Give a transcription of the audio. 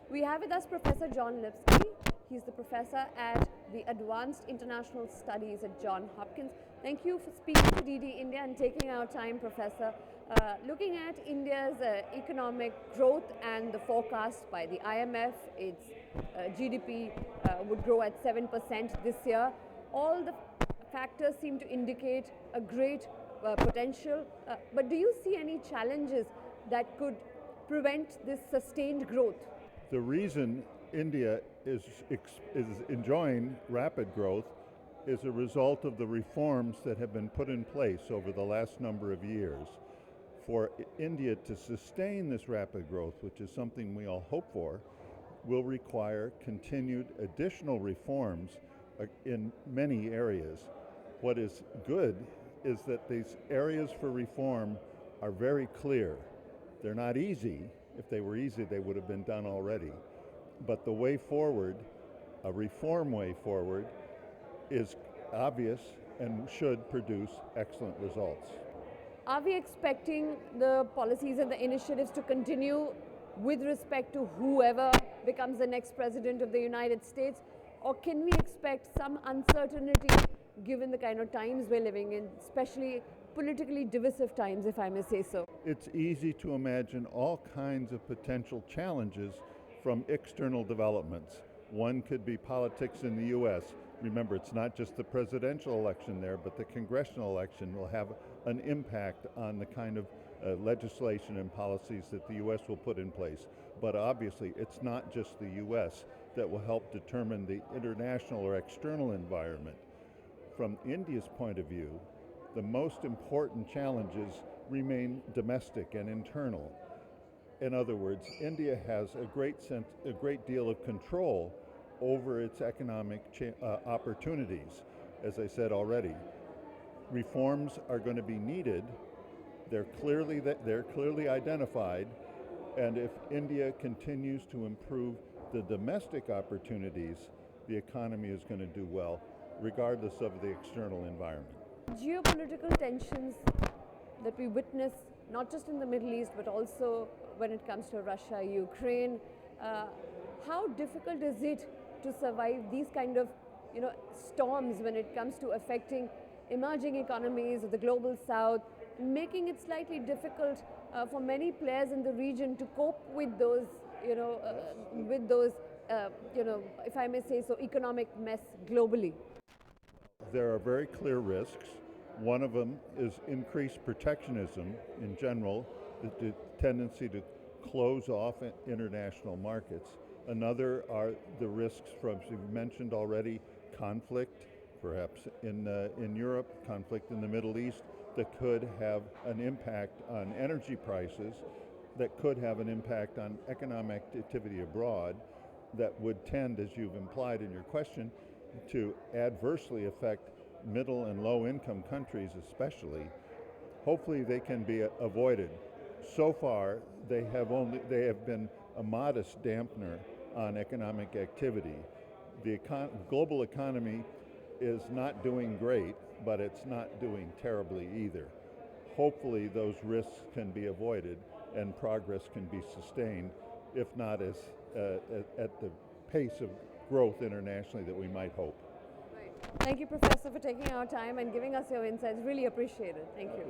We have with us Professor John Lipsky. He's the professor at the Advanced International Studies at Johns Hopkins. Thank you for speaking to DD India and taking our time, Professor. Looking at India's economic growth and the forecast by the IMF, its GDP would grow at 7% this year. All the factors seem to indicate a great potential. But do you see any challenges that could prevent this sustained growth? The reason India is enjoying rapid growth is a result of the reforms that have been put in place over the last number of years. For India to sustain this rapid growth, which is something we all hope for, will require continued additional reforms in many areas. What is good is that these areas for reform are very clear. They're not easy. If they were easy, they would have been done already. But the way forward, a reform way forward, is obvious and should produce excellent results. Are we expecting the policies and the initiatives to continue with respect to whoever becomes the next president of the United States? Or can we expect some uncertainty given the kind of times we're living in, especially politically divisive times, if I may say so? It's easy to imagine all kinds of potential challenges from external developments. One could be politics in the U.S. Remember, it's not just the presidential election there, but the congressional election will have an impact on the kind of legislation and policies that the U.S. will put in place. But obviously, it's not just the U.S. that will help determine the international or external environment. From India's point of view, the most important challenges remain domestic and internal. In other words, India has a great deal of control over its economic opportunities. As I said already, reforms are going to be needed. They're clearly identified, and if India continues to improve the domestic opportunities, the economy is going to do well, regardless of the external environment. Geopolitical tensions that we witness, not just in the Middle East, but also when it comes to Russia, Ukraine, how difficult is it to survive these kind of storms when it comes to affecting emerging economies of the global south, making it slightly difficult for many players in the region to cope with those, if I may say so, economic mess globally? There are very clear risks. One of them is increased protectionism in general, the tendency to close off international markets. Another are the risks from, as you've mentioned already, conflict, perhaps in Europe, conflict in the Middle East, that could have an impact on energy prices, that could have an impact on economic activity abroad, that would tend, as you've implied in your question, to adversely affect middle and low income countries especially. Hopefully they can be avoided. So far they have been a modest dampener on economic activity. The global economy is not doing great, but it's not doing terribly either. Hopefully those risks can be avoided and progress can be sustained, if not as at the pace of growth internationally that we might hope. Thank you, Professor, for taking our time and giving us your insights. Really appreciate it. Thank you.